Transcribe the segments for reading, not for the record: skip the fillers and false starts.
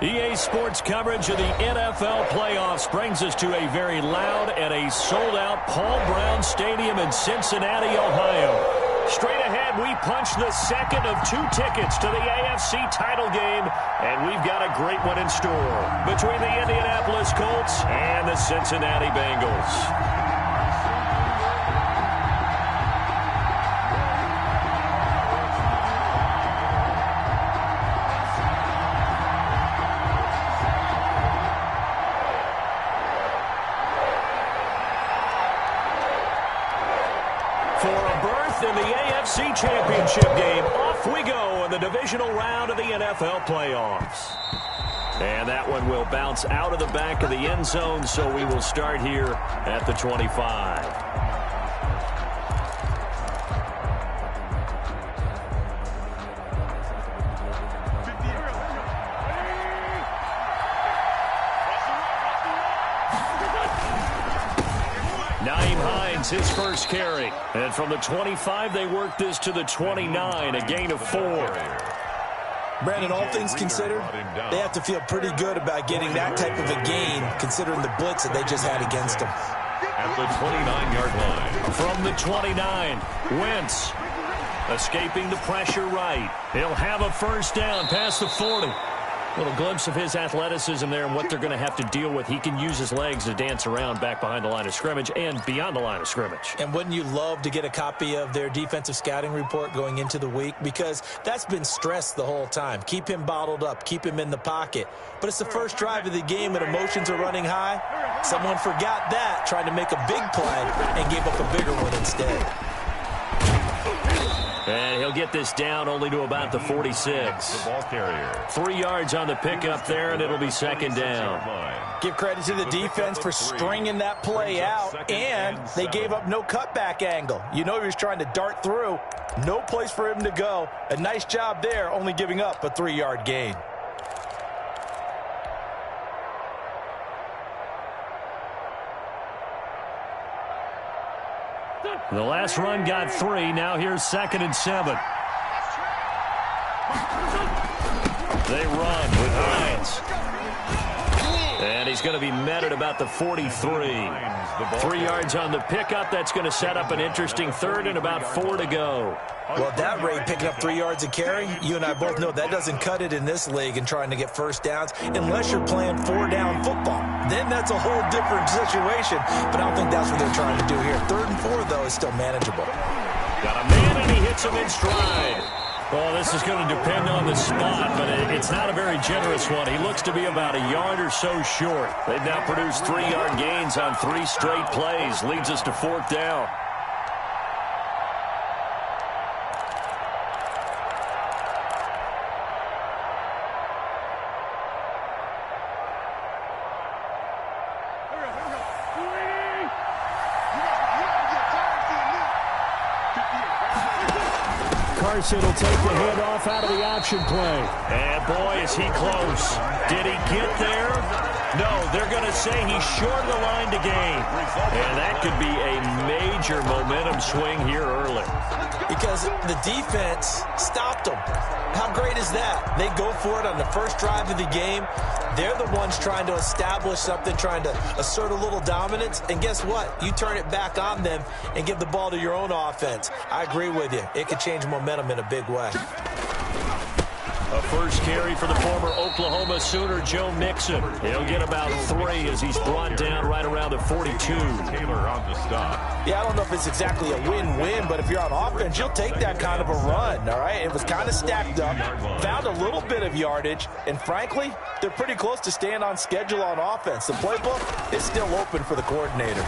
EA Sports coverage of the NFL playoffs brings us to a very loud and a sold-out Paul Brown Stadium in Cincinnati, Ohio. Straight ahead, we punch the second of 2 tickets to the AFC title game, and we've got a great one in store between the Indianapolis Colts and the Cincinnati Bengals. In the AFC Championship game, off we go in the divisional round of the NFL playoffs. And that one will bounce out of the back of the end zone, so we will start here at the 25. His first carry. And from the 25, they work this to the 29, a gain of 4. Brandon, all things considered, they have to feel pretty good about getting that type of a gain, considering the blitz that they just had against them. At the 29-yard line. From the 29, Wentz escaping the pressure right. He'll have a first down past the 40. Little glimpse of his athleticism there and what they're going to have to deal with. He can use his legs to dance around back behind the line of scrimmage and beyond the line of scrimmage. And wouldn't you love to get a copy of their defensive scouting report going into the week? Because that's been stressed the whole time. Keep him bottled up. Keep him in the pocket. But it's the first drive of the game and emotions are running high. Someone forgot that, trying to make a big play and gave up a bigger one instead. And he'll get this down only to about the 46. The ball carrier. 3 yards on the pickup there, and it'll be second down. Give credit to the defense for stringing that play out, and they gave up no cutback angle. You know he was trying to dart through. No place for him to go. A nice job there, only giving up a 3-yard gain. The last run got 3. Now here's 2nd and 7. They run with Hines. And he's going to be met at about the 43. 3 yards on the pickup. That's going to set up an interesting third and about 4 to go. Well, at that rate, picking up 3 yards a carry, you and I both know that doesn't cut it in this league and trying to get first downs unless you're playing 4-down football. Then that's a whole different situation, but I don't think that's what they're trying to do here. 3rd and 4, though, is still manageable. Got a man, and he hits him in stride. Well, this is going to depend on the spot, but it's not a very generous one. He looks to be about a yard or so short. They've now produced 3-yard gains on 3 straight plays. Leads us to 4th down. Carson will take the handoff out of the option play. And boy, is he close. Did he get there? No, they're going to say he's short of the line to gain. And that could be a major momentum swing here early. Because the defense stopped them. How great is that? They go for it on the first drive of the game. They're the ones trying to establish something, trying to assert a little dominance. And guess what? You turn it back on them and give the ball to your own offense. I agree with you. It could change momentum in a big way. A first carry for the former Oklahoma Sooner, Joe Mixon. He'll get about 3 as he's brought down right around the 42. Taylor on the stop. Yeah, I don't know if it's exactly a win-win, but if you're on offense, you'll take that kind of a run, all right? It was kind of stacked up, found a little bit of yardage, and frankly, they're pretty close to staying on schedule on offense. The playbook is still open for the coordinator.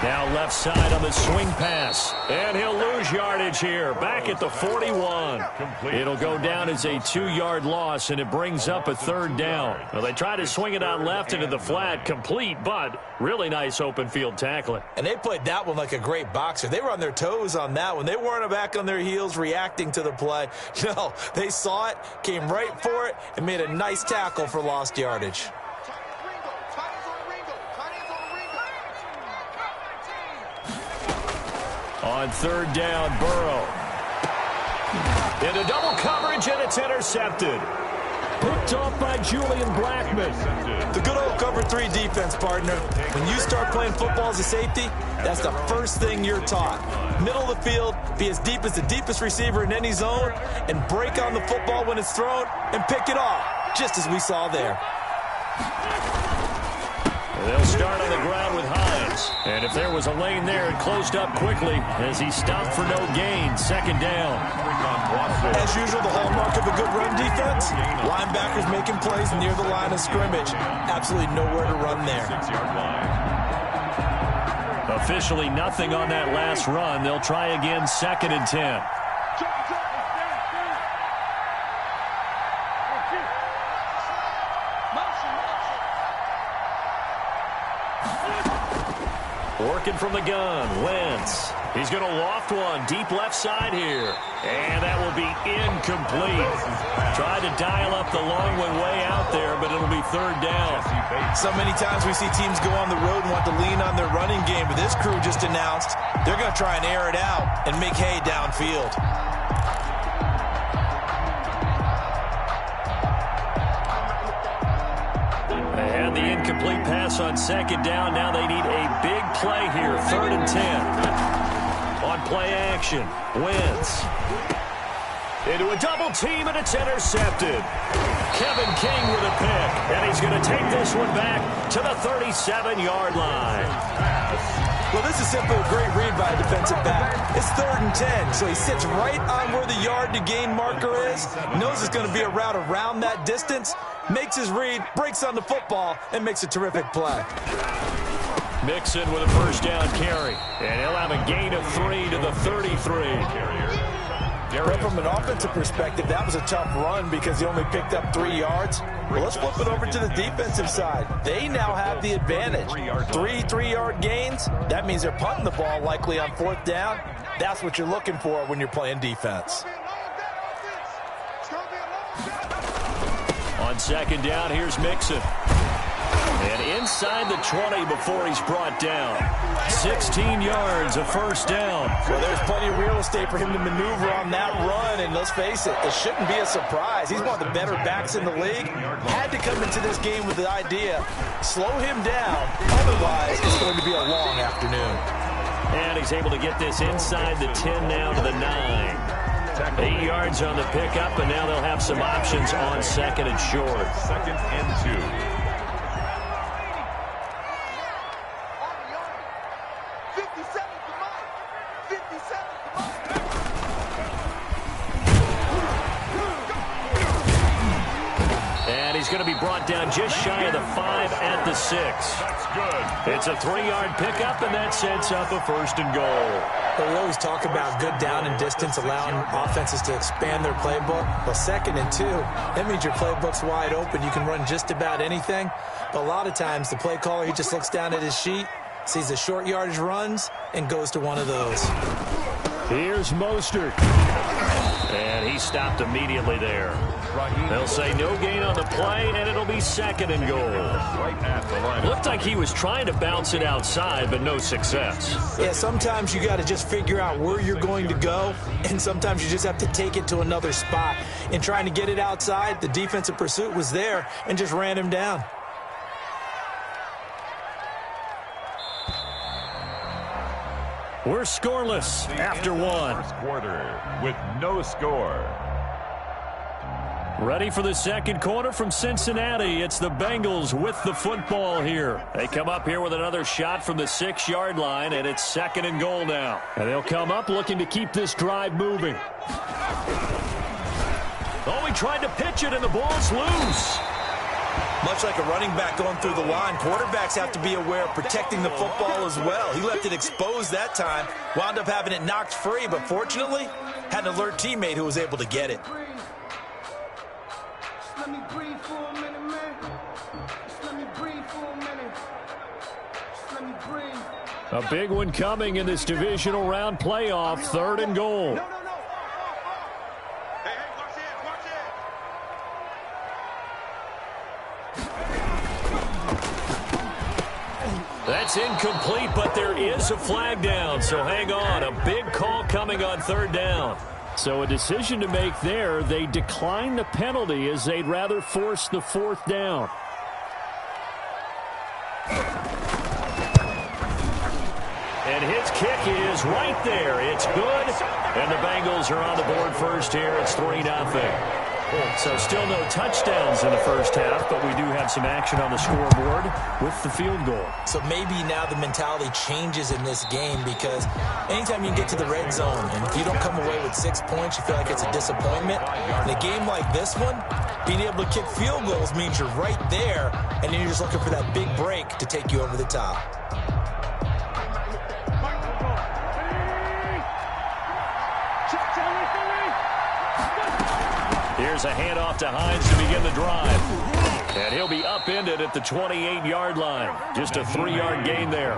Now left side on the swing pass. And he'll lose yardage here. Back at the 41. It'll go down as a 2-yard loss, and it brings up a 3rd down. Well, they try to swing it out left into the flat. Complete, but really nice open field tackling. And they played that one like a great boxer. They were on their toes on that one. They weren't back on their heels reacting to the play. No, they saw it, came right for it, and made a nice tackle for lost yardage. On 3rd down, Burrow. Into double coverage, and it's intercepted. Picked off by Julian Blackmon. The good old cover 3 defense, partner. When you start playing football as a safety, that's the first thing you're taught. Middle of the field, be as deep as the deepest receiver in any zone, and break on the football when it's thrown and pick it off, just as we saw there. They'll start on the ground with Hines. And if there was a lane there, it closed up quickly as he stopped for no gain. Second down. As usual, the hallmark of a good run defense, linebackers making plays near the line of scrimmage. Absolutely nowhere to run there. Officially nothing on that last run. They'll try again, 2nd and 10. Working from the gun, Wentz. He's going to loft one deep left side here. And that will be incomplete. Tried to dial up the long one way out there, but it'll be 3rd down. So many times we see teams go on the road and want to lean on their running game, but this crew just announced they're going to try and air it out and make hay downfield. And the incomplete pass on 2nd down. Now they need a big play here. 3rd and 10. On play action, Wentz. Into a double team, and it's intercepted. Kevin King with a pick, and he's going to take this one back to the 37-yard line. Well, this is simply a great read by a defensive back. It's 3rd and 10, so he sits right on where the yard-to-gain marker is, knows it's going to be a route around that distance, makes his read, breaks on the football, and makes a terrific play. Mixon with a 1st down carry, and he'll have a gain of 3 to the 33. But from an offensive perspective, that was a tough run because he only picked up 3 yards. Well, let's flip it over to the defensive side. They now have the advantage. 3 3-yard gains. That means they're punting the ball likely on 4th down. That's what you're looking for when you're playing defense. On 2nd down, here's Mixon. And inside the 20 before he's brought down. 16 yards, a 1st down. Well, there's plenty of real estate for him to maneuver on that run, and let's face it, it shouldn't be a surprise. He's one of the better backs in the league. Had to come into this game with the idea, slow him down, otherwise it's going to be a long afternoon. And he's able to get this inside the 10 now to the 9. 8 yards on the pickup, and now they'll have some options on 2nd and short. 2nd and 2. He's going to be brought down just shy of the 5 at the 6. That's good. It's a 3-yard pickup, and that sets up a 1st and goal. But we always talk about good down and distance, allowing offenses to expand their playbook. Well, 2nd and 2, that means your playbook's wide open. You can run just about anything. But a lot of times, the play caller, he just looks down at his sheet, sees the short yardage runs, and goes to one of those. Here's Mostert. And he stopped immediately there. They'll say no gain on the play, and it'll be 2nd and goal. Looked like he was trying to bounce it outside, but no success. Yeah, sometimes you got to just figure out where you're going to go, and sometimes you just have to take it to another spot. In trying to get it outside, the defensive pursuit was there and just ran him down. We're scoreless after 1. First quarter with no score. Ready for the 2nd quarter from Cincinnati. It's the Bengals with the football here. They come up here with another shot from the 6-yard line, and it's 2nd and goal now. And they'll come up looking to keep this drive moving. Oh, he tried to pitch it, and the ball's loose. Much like a running back going through the line, quarterbacks have to be aware of protecting the football as well. He left it exposed that time, wound up having it knocked free, but fortunately, had an alert teammate who was able to get it. Let me breathe for a minute, man. Just let me breathe for a minute. Just let me breathe. A big one coming in this divisional round playoff, 3rd and goal. No. Hey, watch it. That's incomplete, but there is a flag down, so hang on. A big call coming on 3rd down. So a decision to make there. They decline the penalty as they'd rather force the 4th down. And his kick is right there. It's good. And the Bengals are on the board first here. It's 3-0. So still no touchdowns in the first half, but we do have some action on the scoreboard with the field goal. So maybe now the mentality changes in this game, because anytime you get to the red zone and if you don't come away with 6 points, you feel like it's a disappointment. In a game like this one, being able to kick field goals means you're right there, and then you're just looking for that big break to take you over the top. Here's a handoff to Hines to begin the drive. And he'll be upended at the 28-yard line. Just a 3-yard gain there.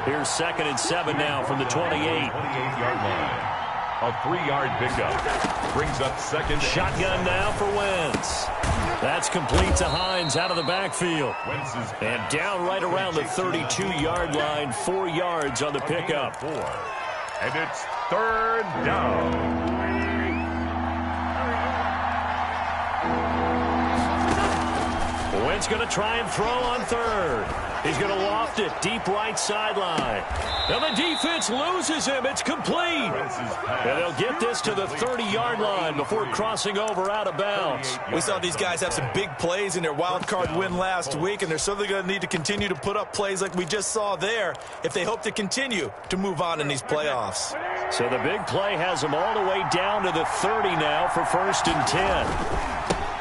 Here's 2nd and 7 now from the 28. 28-yard line. A 3-yard pickup. Brings up 2nd. Shotgun now for Wentz. That's complete to Hines out of the backfield. And down right around the 32-yard line. 4 yards on the pickup. And it's 3rd down. Wentz going to try and throw on 3rd. He's going to loft it deep right sideline. And the defense loses him. It's complete. And they'll get this to the 30-yard line before crossing over out of bounds. We saw these guys have some big plays in their wild card win last week, and they're certainly going to need to continue to put up plays like we just saw there if they hope to continue to move on in these playoffs. So the big play has them all the way down to the 30 now for 1st and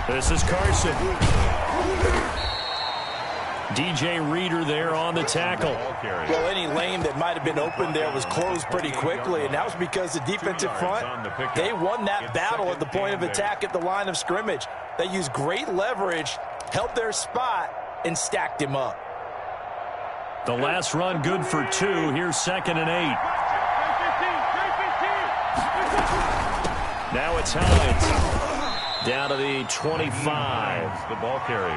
10. This is Carson. DJ Reader there on the tackle. Well, any lane that might have been open there was closed pretty quickly, and that was because the defensive front, they won that battle at the point of attack at the line of scrimmage. They used great leverage, held their spot, and stacked him up. The last run good for 2. Here's 2nd and 8. Now it's Hines. Down to the 25. The ball carrier.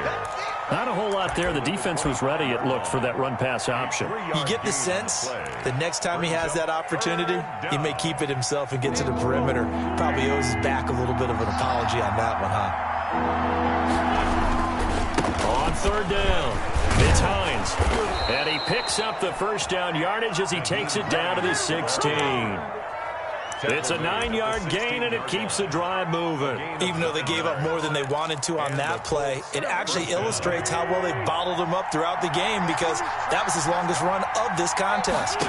Not a whole lot there. The defense was ready, it looked, for that run-pass option. You get the sense that next time he has that opportunity, he may keep it himself and get to the perimeter. Probably owes his back a little bit of an apology on that one, huh? On 3rd down, it's Hines. And he picks up the 1st down yardage as he takes it down to the 16. It's a 9-yard gain, and it keeps the drive moving. Even though they gave up more than they wanted to on that play, it actually illustrates how well they bottled them up throughout the game, because that was his longest run of this contest.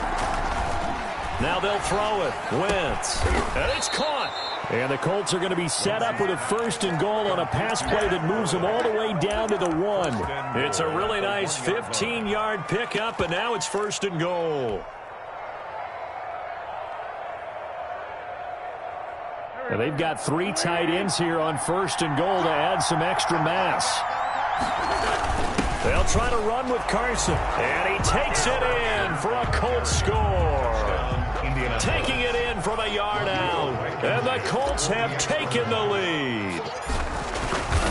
Now they'll throw it. Wentz. And it's caught. And the Colts are going to be set up with a 1st and goal on a pass play that moves them all the way down to the 1. It's a really nice 15-yard pickup, and now it's 1st and goal. And they've got 3 tight ends here on 1st and goal to add some extra mass. They'll try to run with Carson. And he takes it in for a Colts score. Taking it in from a yard out. And the Colts have taken the lead.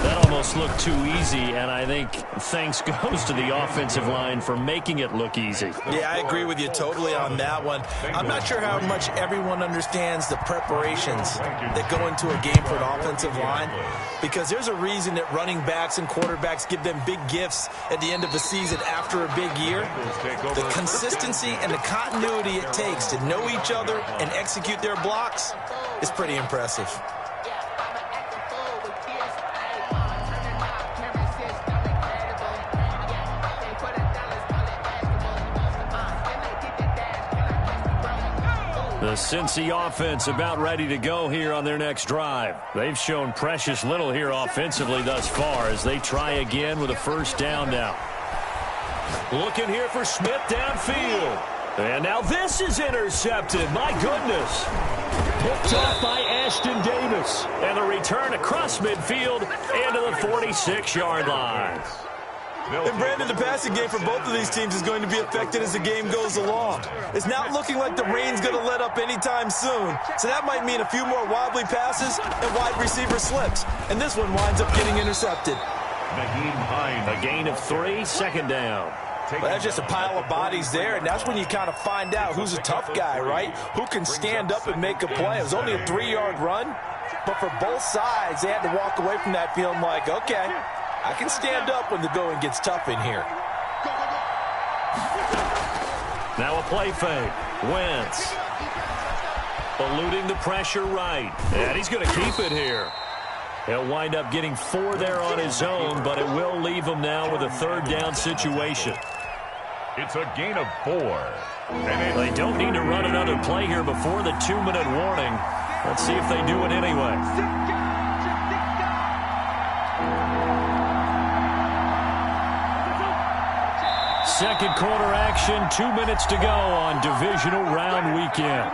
That almost looked too easy, and I think thanks goes to the offensive line for making it look easy. Yeah, I agree with you totally on that one. I'm not sure how much everyone understands the preparations that go into a game for an offensive line, because there's a reason that running backs and quarterbacks give them big gifts at the end of the season after a big year. The consistency and the continuity it takes to know each other and execute their blocks is pretty impressive. The Cincy offense about ready to go here on their next drive. They've shown precious little here offensively thus far as they try again with a 1st down now. Looking here for Smith downfield. And now this is intercepted. My goodness. Picked off by Ashton Davis. And the return across midfield into the 46-yard line. And Brandon, the passing game for both of these teams is going to be affected as the game goes along. It's not looking like the rain's going to let up anytime soon, so that might mean a few more wobbly passes and wide receiver slips. And this one winds up getting intercepted. A gain of 3, 2nd down. Well, that's just a pile of bodies there, and that's when you kind of find out who's a tough guy, right? Who can stand up and make a play. It was only a 3-yard run, but for both sides, they had to walk away from that feeling like, okay, I can stand up when the going gets tough in here. Now a play fake. Wentz eluding the pressure right. And he's going to keep it here. He'll wind up getting 4 there on his own, but it will leave him now with a 3rd down situation. It's a gain of 4. And they don't need to run another play here before the 2-minute warning. Let's see if they do it anyway. Second quarter action, 2 minutes to go on divisional round weekend.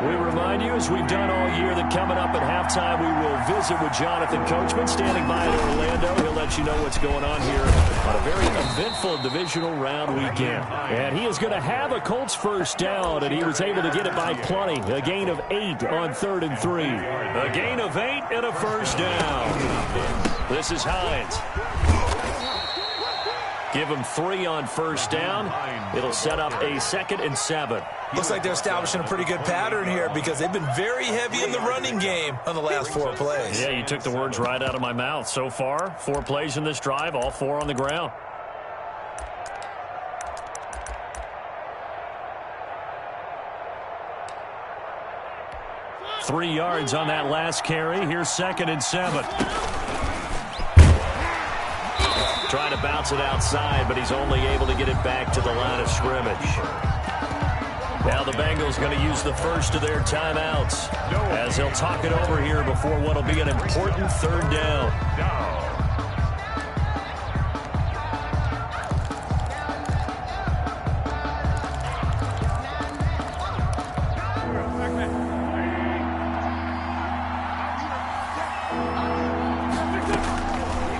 We remind you, as we've done all year, that coming up at halftime, we will visit with Jonathan Coachman standing by in Orlando. He'll let you know what's going on here on a very eventful divisional round weekend. And he is going to have a Colts first down, and he was able to get it by plenty. A gain of 8 on 3rd and 3. A gain of 8 and a first down. This is Hines. Give him 3 on first down. It'll set up a 2nd and 7. Looks like they're establishing a pretty good pattern here because they've been very heavy in the running game on the last 4 plays. Yeah, you took the words right out of my mouth. So far, 4 plays in this drive, all 4 on the ground. Three yards on that last carry. Here's 2nd and 7. Trying to bounce it outside, but he's only able to get it back to the line of scrimmage. Now the Bengals going to use the first of their timeouts as they'll talk it over here before what will be an important 3rd down.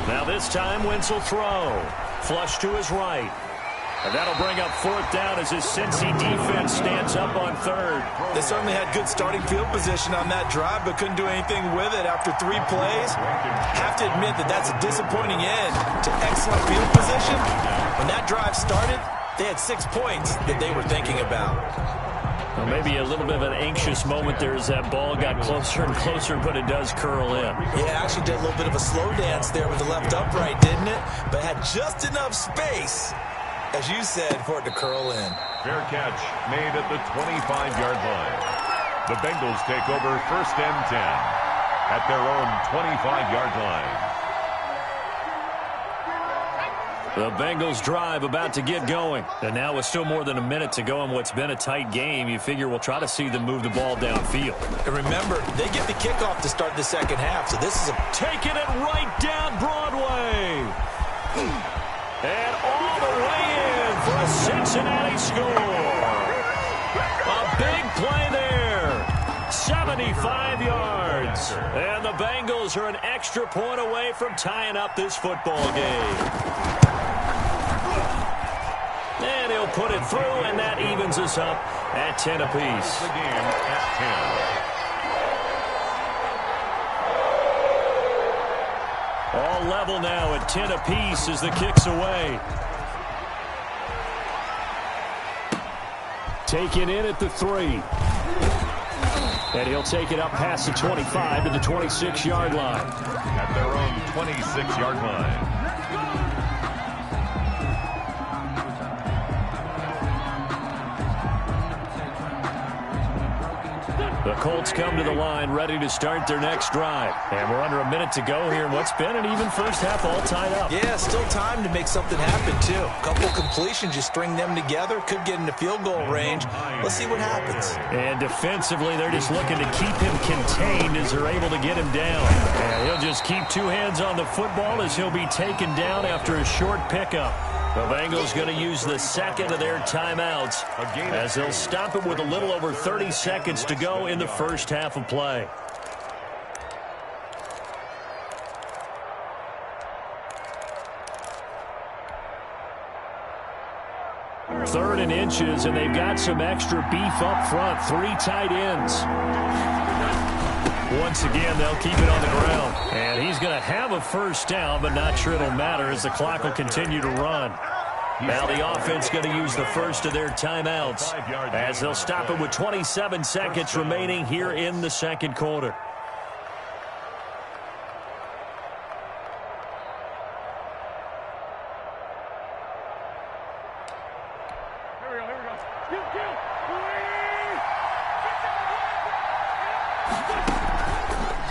Now this time Wentz will throw. Flush to his right. And that'll bring up 4th down as his Cincy defense stands up on 3rd. They certainly had good starting field position on that drive, but couldn't do anything with it after 3 plays. Have to admit that that's a disappointing end to excellent field position. When that drive started, they had 6 points that they were thinking about. Well, maybe a little bit of an anxious moment there as that ball got closer and closer, but it does curl in. Yeah, actually did a little bit of a slow dance there with the left upright, didn't it? But had just enough space, as you said, for it to curl in. Fair catch made at the 25-yard line. The Bengals take over 1st and 10 at their own 25-yard line. The Bengals drive about to get going. And now with still more than a minute to go in what's been a tight game, you figure we'll try to see them move the ball downfield. And remember, they get the kickoff to start the 2nd half, so this is a... Taking it right down Broadway. And all the way in for a Cincinnati score. A big play there. 75 yards. And the Bengals are an extra point away from tying up this football game. And he'll put it through, and that evens us up at 10 apiece. The game at 10. All level now at 10 apiece as the kick's away. Taken in at the 3. And he'll take it up past the 25 to the 26-yard line. At their own 26-yard line. The Colts come to the line ready to start their next drive. And we're under a minute to go here in what's been an even first half, all tied up. Yeah, still time to make something happen, too. A couple completions, you string them together, could get into field goal range. Let's see what happens. And defensively, they're just looking to keep him contained as they're able to get him down. And he'll just keep 2 hands on the football as he'll be taken down after a short pickup. The Bengals going to use the 2nd of their timeouts as they'll stop it with a little over 30 seconds to go in the first half of play. Third and inches, and they've got some extra beef up front. 3 tight ends. Once again, they'll keep it on the ground. And he's going to have a first down, but not sure it'll matter as the clock will continue to run. Now the offense going to use the first of their timeouts as they'll stop it with 27 seconds remaining here in the second quarter.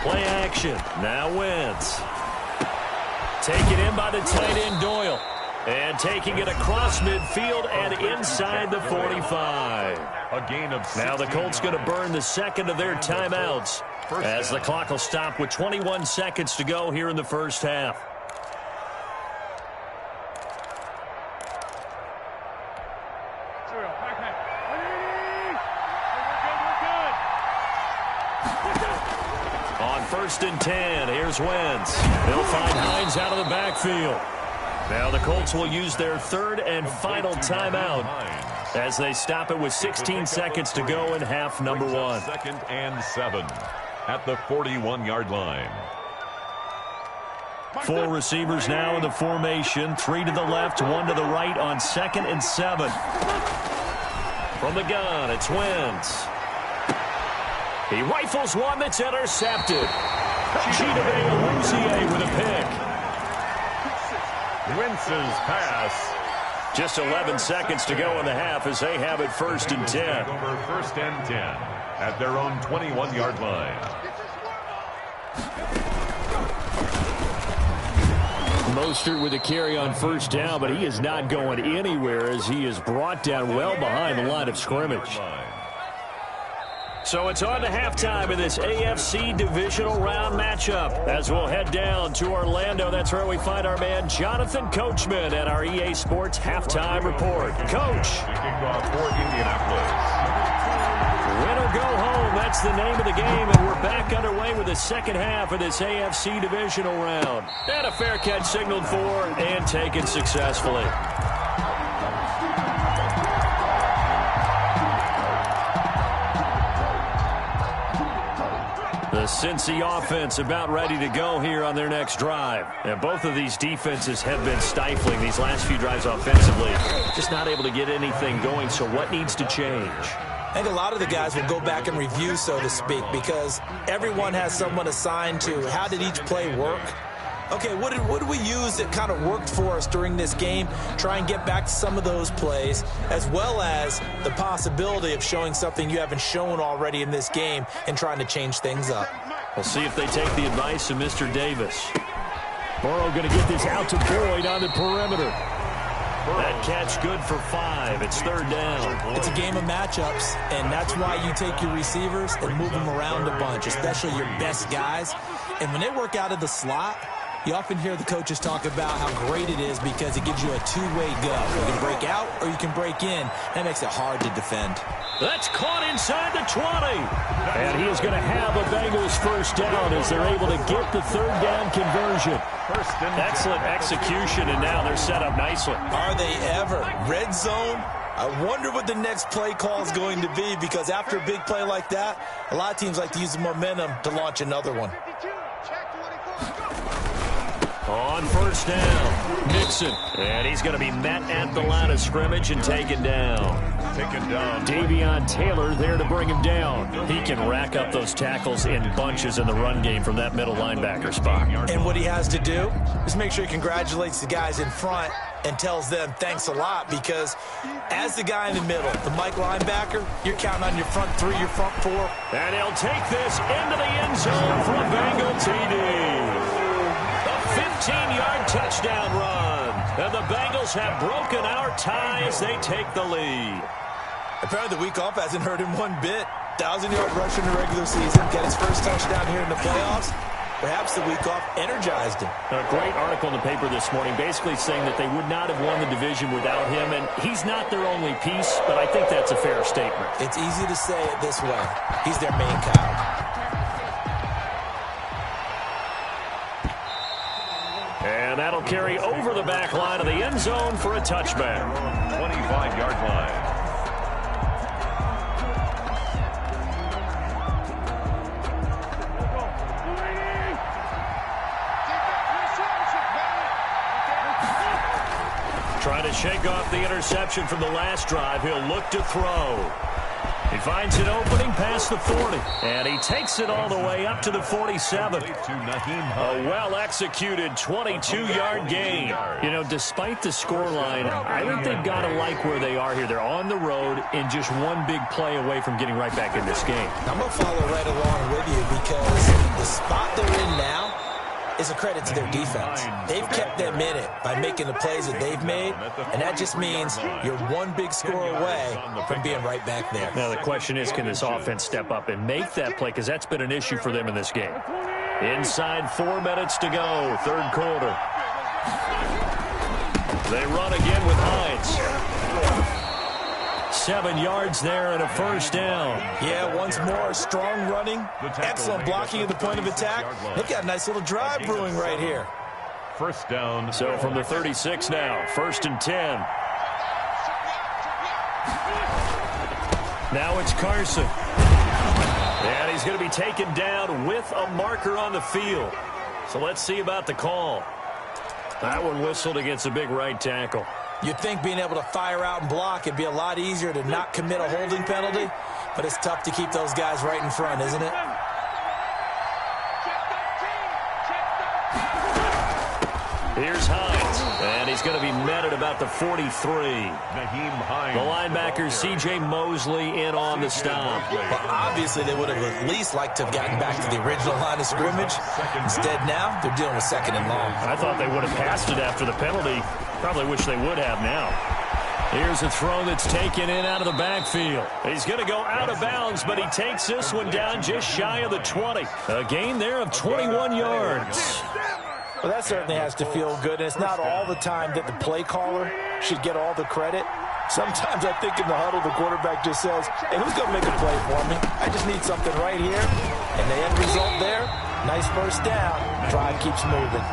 Play action. Now Wentz. Taken in by the tight end Doyle. And taking it across midfield and inside the 45. A gain of 6. Now the Colts going to burn the second of their timeouts as the clock will stop with 21 seconds to go here in the first half. On 1st and 10, here's Wentz. They'll find Hines out of the backfield. Now the Colts will use their third and final timeout as they stop it with 16 seconds to go in half number 1. 2nd and 7 at the 41-yard line. 4 receivers now in the formation. 3 to the left, 1 to the right on 2nd and 7. From the gun, it's Wentz. He rifles one that's intercepted. Chidobe with a pick. Wentz's pass. Just 11 seconds to go in the half as they have it 1st and 10. Over 1st and 10 at their own 21-yard line. Mostert with a carry on 1st down, but he is not going anywhere as he is brought down well behind the line of scrimmage. So it's on to halftime in this AFC divisional round matchup as we'll head down to Orlando. That's where we find our man Jonathan Coachman at our EA Sports Halftime Report. Coach. Kickoff for Indianapolis. Win or go home, that's the name of the game, and we're back underway with the second half of this AFC divisional round. And a fair catch signaled for and taken successfully. The Cincy offense about ready to go here on their next drive. And both of these defenses have been stifling these last few drives offensively. Just not able to get anything going, so what needs to change? I think a lot of the guys will go back and review, so to speak, because everyone has someone assigned to how did each play work. Okay, what did we use that kind of worked for us during this game? Try and get back to some of those plays, as well as the possibility of showing something you haven't shown already in this game and trying to change things up. We'll see if they take the advice of Mr. Davis. Burrow going to get this out to Boyd on the perimeter. That catch good for 5. It's 3rd down. It's a game of matchups, and that's why you take your receivers and move them around a bunch, especially your best guys. And when they work out of the slot, you often hear the coaches talk about how great it is because it gives you a two-way go. You can break out or you can break in. That makes it hard to defend. That's caught inside the 20. And he is going to have a Bengals first down as they're able to get the 3rd down conversion. Excellent execution, and now they're set up nicely. Are they ever? Red zone? I wonder what the next play call is going to be, because after a big play like that, a lot of teams like to use the momentum to launch another one. On 1st down, Nixon. And he's going to be met at the line of scrimmage and taken down. Davion Taylor there to bring him down. He can rack up those tackles in bunches in the run game from that middle linebacker spot. And what he has to do is make sure he congratulates the guys in front and tells them thanks a lot, because as the guy in the middle, the Mike linebacker, you're counting on your front 3, your front 4. And he'll take this into the end zone for a Bengal TD. 15-yard touchdown run. And the Bengals have broken our tie as they take the lead. Apparently the week off hasn't hurt him one bit. 1,000-yard rush in the regular season. Get his first touchdown here in the playoffs. Perhaps the week off energized him. A great article in the paper this morning basically saying that they would not have won the division without him. And he's not their only piece, but I think that's a fair statement. It's easy to say it this way. He's their main cow. And that'll carry over the back line of the end zone for a touchback. 25-yard line. Trying to shake off the interception from the last drive. He'll look to throw. He finds an opening past the 40. And he takes it all the way up to the 47. A well-executed 22-yard gain. You know, despite the scoreline, I think they've got to like where they are here. They're on the road and just one big play away from getting right back in this game. I'm going to follow right along with you because the spot they're in now is a credit to their defense. They've kept them in it by making the plays that they've made, and that just means you're one big score away from being right back there. Now the question is, can this offense step up and make that play, because that's been an issue for them in this game. Inside 4 minutes to go, third quarter. They run again with Hines. 7 yards there and a first down. Yeah, once more, strong running, excellent blocking at the point of attack. They've got a nice little drive brewing right here. First down. So from the 36 now, 1st and 10. Now it's Carson. And he's going to be taken down with a marker on the field. So let's see about the call. That one whistled against a big right tackle. You'd think being able to fire out and block, it'd be a lot easier to not commit a holding penalty, but it's tough to keep those guys right in front, isn't it? Here's Hines, and he's going to be met at about the 43. The linebacker, C.J. Mosley, in on the stop. Well, obviously, they would have at least liked to have gotten back to the original line of scrimmage. Instead, now, they're dealing with 2nd and long. I thought they would have passed it after the penalty. Probably wish they would have now. Here's a throw that's taken in out of the backfield. He's going to go out of bounds, but he takes this one down just shy of the 20. A gain there of 21 yards. Well, that certainly has to feel good. And it's not all the time that the play caller should get all the credit. Sometimes I think in the huddle, the quarterback just says, hey, who's going to make a play for me? I just need something right here. And the end result there, nice first down. Drive keeps moving.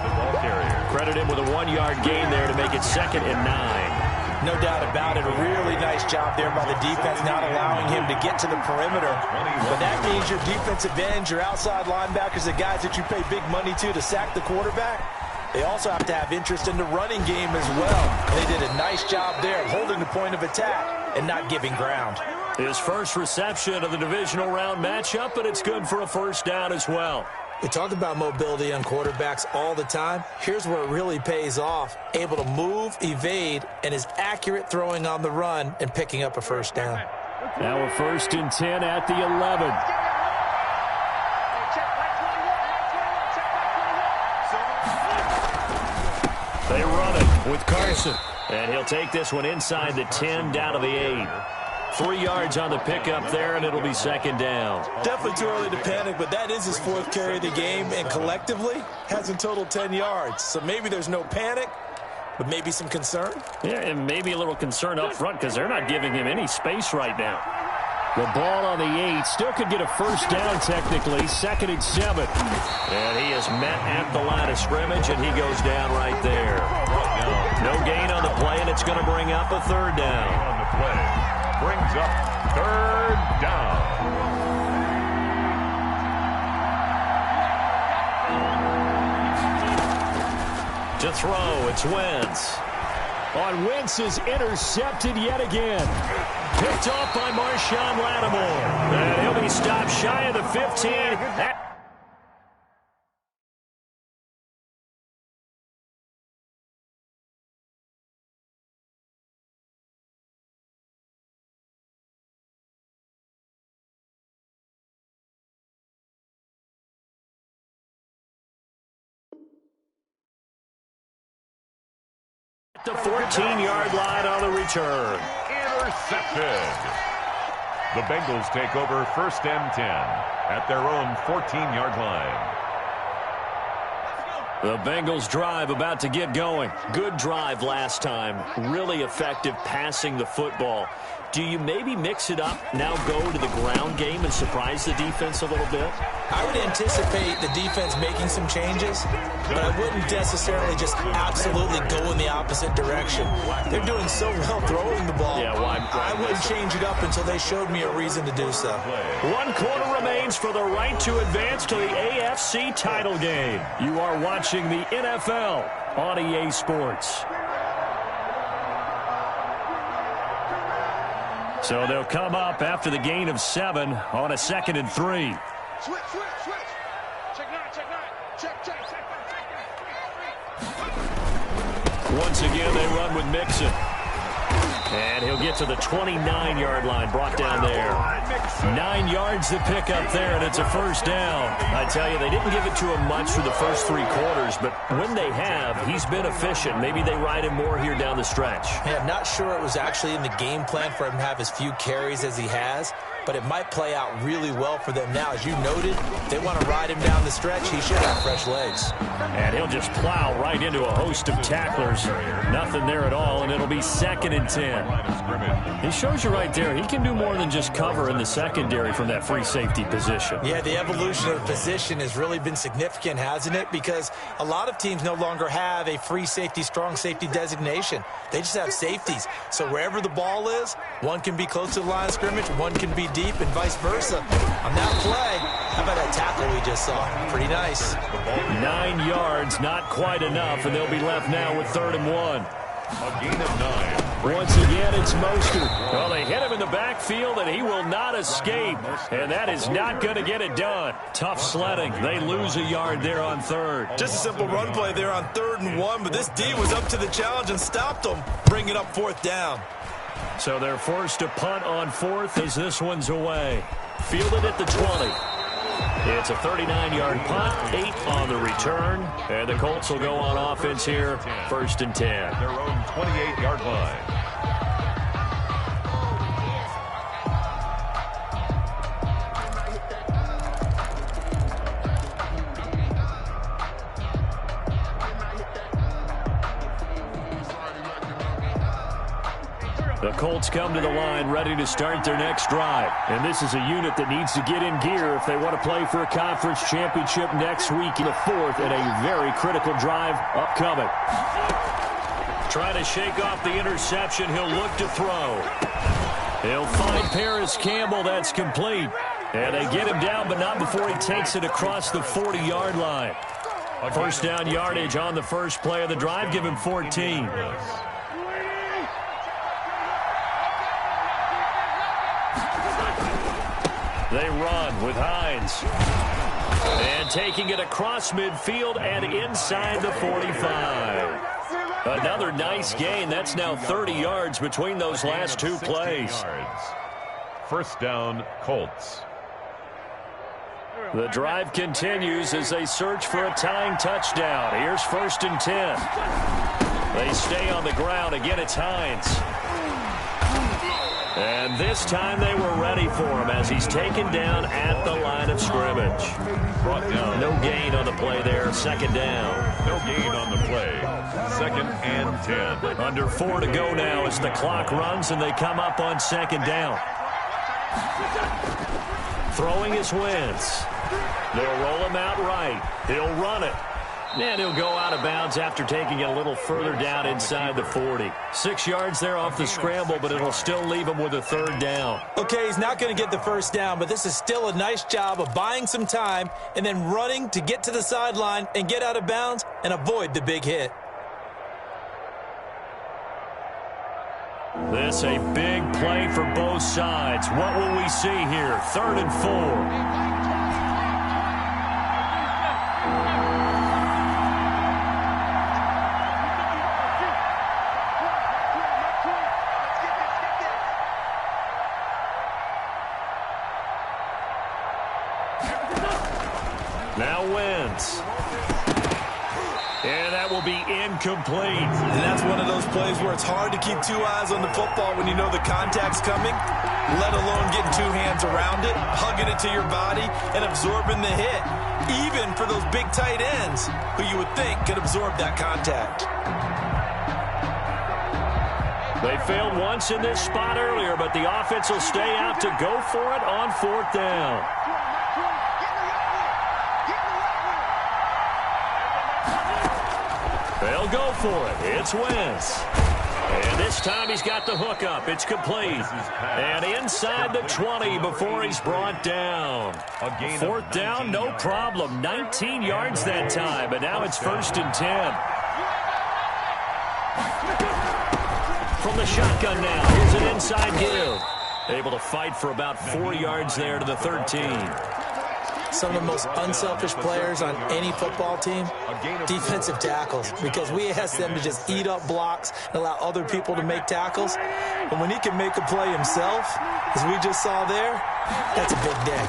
Credit him with a 1-yard gain there to make it 2nd and 9. No doubt about it. A really nice job there by the defense, not allowing him to get to the perimeter. But that means your defensive ends, your outside linebackers, the guys that you pay big money to sack the quarterback, they also have to have interest in the running game as well. And they did a nice job there of holding the point of attack and not giving ground. His first reception of the divisional round matchup, and it's good for a first down as well. We talk about mobility on quarterbacks all the time. Here's where it really pays off. Able to move, evade, and is accurate throwing on the run and picking up a first down. Now a 1st and 10 at the 11. They run it with Carson. And he'll take this one inside the 10 down to the 8. 3 yards on the pickup there, and it'll be 2nd down. Definitely too early to panic, but that is his 4th carry of the game, and collectively has in total 10 yards. So maybe there's no panic, but maybe some concern. Yeah, and maybe a little concern up front because they're not giving him any space right now. The ball on the 8. Still could get a first down technically. 2nd and 7. And he is met at the line of scrimmage, and he goes down right there. No gain on the play, and it's going to bring up a 3rd down. On the play. Brings up 3rd down. To throw, it's Wentz. On Wentz is intercepted yet again. Picked off by Marshawn Lattimore. And he'll be stopped shy of the 15. The 14-yard line on the return. Intercepted. The Bengals take over 1st and 10 at their own 14-yard line. The Bengals drive about to get going. Good drive last time. Really effective passing the football. Do you maybe mix it up, now go to the ground game and surprise the defense a little bit? I would anticipate the defense making some changes, but I wouldn't necessarily just absolutely go in the opposite direction. They're doing so well throwing the ball. Yeah, why I wouldn't change it up until they showed me a reason to do so. 1 quarter remains for the right to advance to the AFC title game. You are watching the NFL on EA Sports. So they'll come up after the gain of 7 on a 2nd and 3. Switch. Check nine. Check. Once again, they run with Mixon. And he'll get to the 29-yard line, brought down there. 9 yards to pick up there, and it's a first down. I tell you, they didn't give it to him much for the first 3 quarters, but when they have, he's been efficient. Maybe they ride him more here down the stretch. Yeah, I'm not sure it was actually in the game plan for him to have as few carries as he has, but it might play out really well for them now. As you noted, they want to ride him down the stretch. He should have fresh legs. And he'll just plow right into a host of tacklers. Nothing there at all, and it'll be 2nd and 10. He shows you right there, he can do more than just cover in the secondary from that free safety position. Yeah, the evolution of the position has really been significant, hasn't it? Because a lot of teams no longer have a free safety, strong safety designation. They just have safeties. So wherever the ball is, one can be close to the line of scrimmage, one can be deep, and vice versa. On that play, how about that tackle we just saw? Pretty nice. 9 yards, not quite enough, and they'll be left now with 3rd and 1. A gain of 9. Once again, it's Mostert. Well, they hit him in the backfield, and he will not escape. And that is not going to get it done. Tough sledding. They lose a yard there on 3rd. Just a simple run play there on 3rd and 1, but this D was up to the challenge and stopped them, bringing up 4th down. So they're forced to punt on 4th as this one's away. Fielded at the 20. It's a 39-yard punt, 8 on the return, and the Colts will go on offense here, 1st and 10. Their own 28-yard line. The Colts come to the line ready to start their next drive. And this is a unit that needs to get in gear if they want to play for a conference championship next week in the 4th, and a very critical drive upcoming. Trying to shake off the interception. He'll look to throw. He'll find Paris Campbell. That's complete. And they get him down, but not before he takes it across the 40-yard line. First down yardage on the first play of the drive. Give him 14. They run with Hines. And taking it across midfield and inside the 45. Another nice gain. That's now 30 yards between those last 2 plays. First down, Colts. The drive continues as they search for a tying touchdown. Here's 1st and 10. They stay on the ground. Again, it's Hines. And this time they were ready for him as he's taken down at the line of scrimmage. Brought down. No gain on the play there. 2nd down. No gain on the play. 2nd and 10. Under 4 to go now as the clock runs and they come up on 2nd down. Throwing is Wentz. They'll roll him out right. He'll run it. And he'll go out of bounds after taking it a little further down inside the 40. 6 yards there off the scramble, but it'll still leave him with a 3rd down. Okay, he's not going to get the first down, but this is still a nice job of buying some time and then running to get to the sideline and get out of bounds and avoid the big hit. This a big play for both sides. What will we see here? 3rd and 4. Now Wentz. And that will be incomplete. And that's one of those plays where it's hard to keep 2 eyes on the football when you know the contact's coming, let alone getting 2 hands around it, hugging it to your body, and absorbing the hit, even for those big tight ends who you would think could absorb that contact. They failed once in this spot earlier, but the offense will stay out to go for it on 4th down. They'll go for it. It's Wentz. And this time he's got the hook up. It's complete. And inside the 20 before he's brought down. 4th down, no problem. 19 yards that time. And now it's 1st and 10. From the shotgun now. Here's an inside give. Able to fight for about 4 yards there to the 13. Some of the most unselfish players on any football team, defensive tackles, because we ask them to just eat up blocks and allow other people to make tackles. But when he can make a play himself, as we just saw there, that's a big day.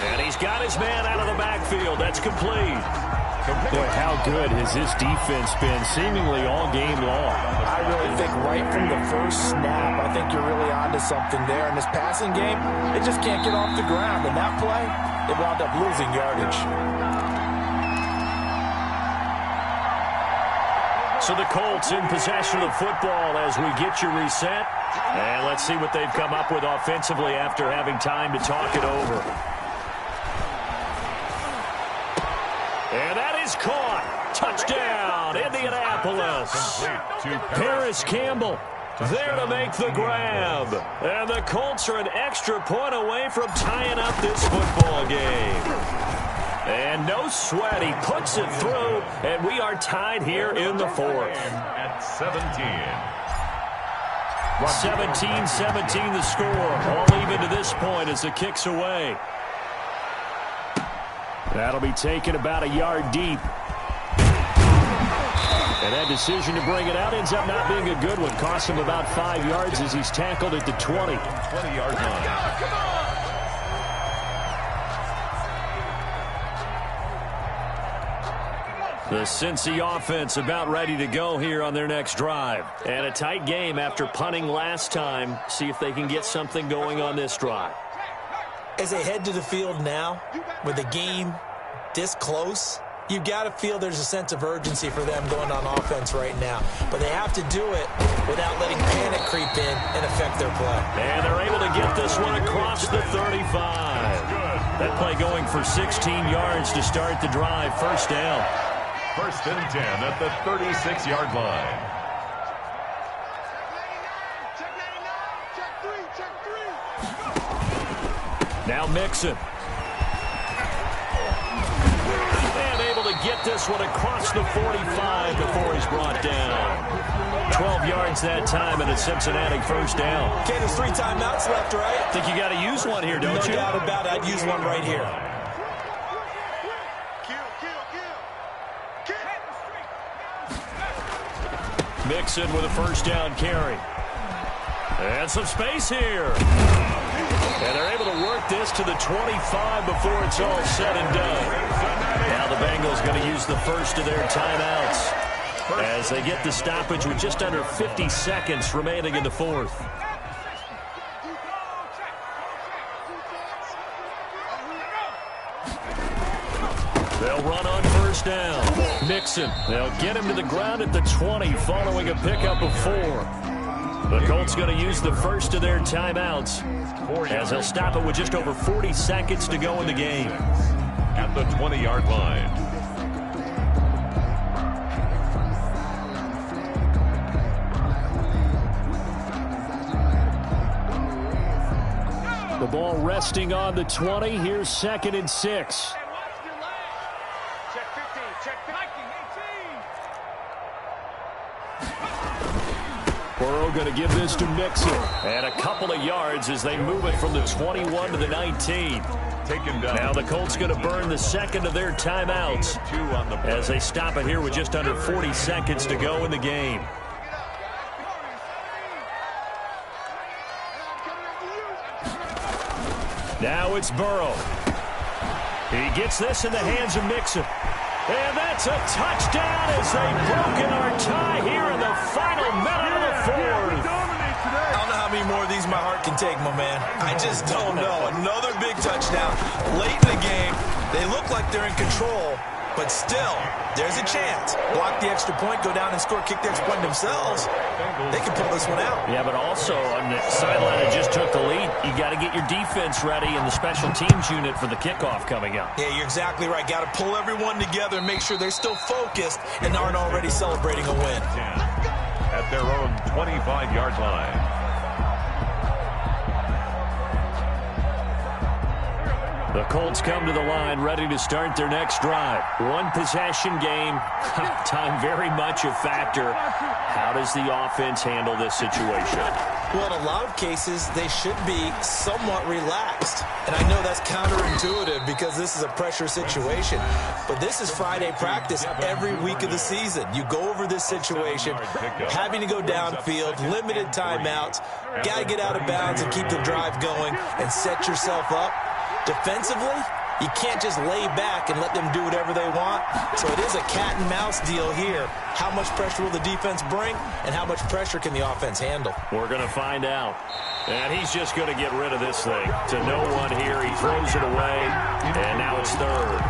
And he's got his man out of the backfield. That's complete. Boy, how good has this defense been seemingly all game long? I really think right from the first snap, I think you're really onto something there. In this passing game, they just can't get off the ground. And that play, they wound up losing yardage. So the Colts in possession of the football as we get you reset. And let's see what they've come up with offensively after having time to talk it over. And that is caught. Touchdown, Indianapolis. Paris Campbell there to make the grab. And the Colts are an extra point away from tying up this football game. And no sweat, he puts it through, and we are tied here in the fourth. At 17. 17-17 the score. All even to this point as the kick's away. That'll be taken about a yard deep. And that decision to bring it out ends up not being a good one. Costs him about 5 yards as he's tackled at the 20. 20-yard line. The Cincy offense about ready to go here on their next drive. And a tight game after punting last time. See if they can get something going on this drive. As they head to the field now, with the game this close, you've got to feel there's a sense of urgency for them going on offense right now. But they have to do it without letting panic creep in and affect their play. And they're able to get this one across the 35. That play going for 16 yards to start the drive. First down. First and 10 at the 36-yard line. Now Mixon. And able to get this one across the 45 before he's brought down. 12 yards that time and a Cincinnati first down. Okay, there's 3 timeouts left, right? Think you got to use one here, don't you? No doubt about it. I'd use one right here. Mixon with a first down carry. And some space here. And they're able to work this to the 25 before it's all said and done. Now the Bengals going to use the first of their timeouts as they get the stoppage with just under 50 seconds remaining in the fourth. They'll run on first down. Mixon, they'll get him to the ground at the 20 following a pickup of 4. The Colts going to use the first of their timeouts as they'll stop it with just over 40 seconds to go in the game. At the 20-yard line. The ball resting on the 20. Here's 2nd and 6. Burrow going to give this to Mixon. And a couple of yards as they move it from the 21 to the 19. Taken down. Now the Colts going to burn the second of their timeouts as they stop it here with just under 40 seconds to go in the game. Now it's Burrow. He gets this in the hands of Mixon. And that's a touchdown as they've broken our tie here in the final minute of the fourth. I don't know how many more of these my heart can take, my man. I just don't know. Another big touchdown. Late in the game, they look like they're in control, but still, there's a chance. Block the extra point, go down and score, kick the extra point themselves. They can pull this one out. Yeah, but also on the sideline that just took the lead, you got to get your defense ready in the special teams unit for the kickoff coming up. Yeah, you're exactly right. Got to pull everyone together and make sure they're still focused and aren't already celebrating a win. At their own 25-yard line. The Colts come to the line ready to start their next drive. One possession game. Time very much a factor. How does the offense handle this situation? Well, in a lot of cases, they should be somewhat relaxed. And I know that's counterintuitive because this is a pressure situation. But this is Friday practice every week of the season. You go over this situation, having to go downfield, limited timeouts, got to get out of bounds and keep the drive going and set yourself up. Defensively, you can't just lay back and let them do whatever they want. So it is a cat and mouse deal here. How much pressure will the defense bring, and how much pressure can the offense handle? We're going to find out. And he's just going to get rid of this thing. To no one here, he throws it away, and now it's third.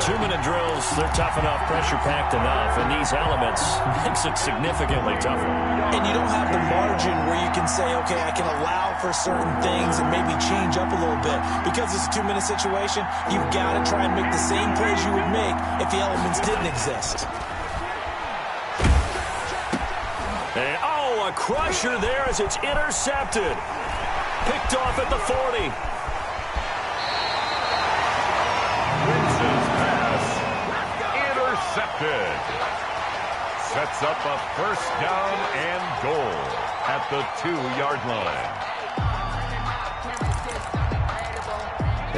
2-minute drills, they're tough enough, pressure-packed enough, and these elements makes it significantly tougher. And you don't have the margin where you can say, okay, I can allow for certain things and maybe change up a little bit. Because it's a 2-minute situation, you've got to try and make the same plays you would make if the elements didn't exist. And, oh, a crusher there as it's intercepted. Picked off at the 40. Winston's pass intercepted. Sets up a first down and goal at the 2-yard line.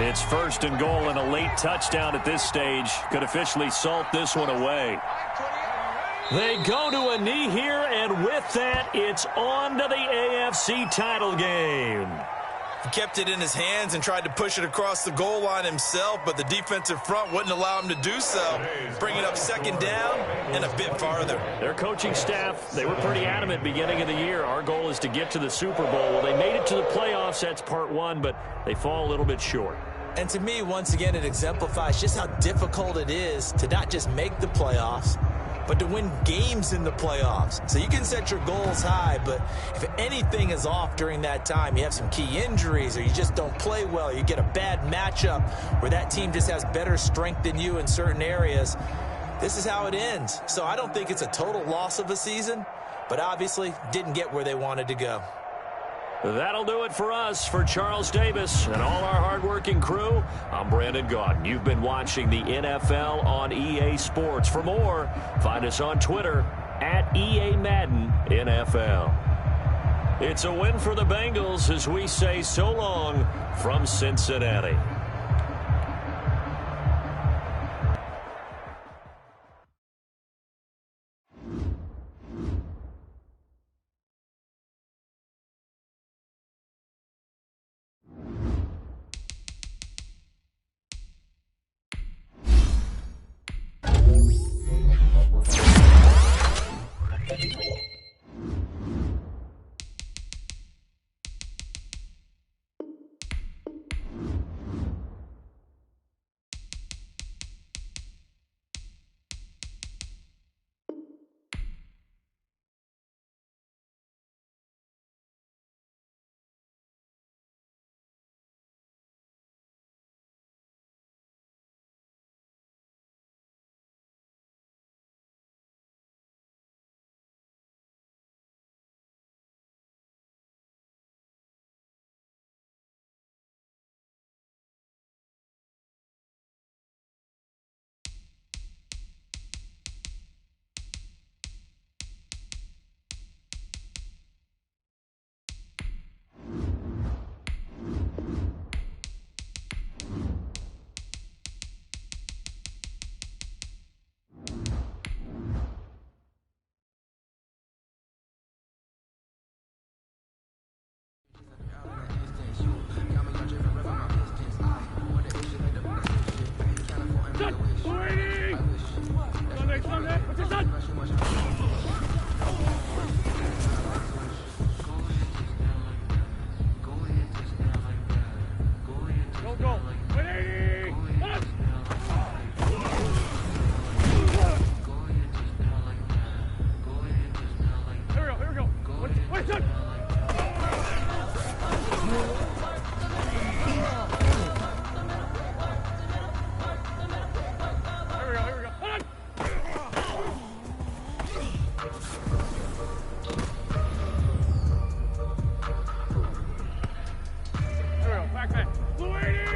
It's first and goal and a late touchdown at this stage. Could officially salt this one away. They go to a knee here, and with that, it's on to the AFC title game. He kept it in his hands and tried to push it across the goal line himself, but the defensive front wouldn't allow him to do so. Bring it up second down and a bit farther. Their coaching staff, they were pretty adamant beginning of the year. Our goal is to get to the Super Bowl. Well, they made it to the playoffs. That's part one, but they fall a little bit short. And to me, once again, it exemplifies just how difficult it is to not just make the playoffs, but to win games in the playoffs. So you can set your goals high, but if anything is off during that time, you have some key injuries or you just don't play well, you get a bad matchup where that team just has better strength than you in certain areas, this is how it ends. So I don't think it's a total loss of a season, but obviously didn't get where they wanted to go. That'll do it for us. For Charles Davis and all our hardworking crew, I'm Brandon Gaudin. You've been watching the NFL on EA Sports. For more, find us on Twitter at EA Madden NFL. It's a win for the Bengals as we say so long from Cincinnati. Back, Flutie!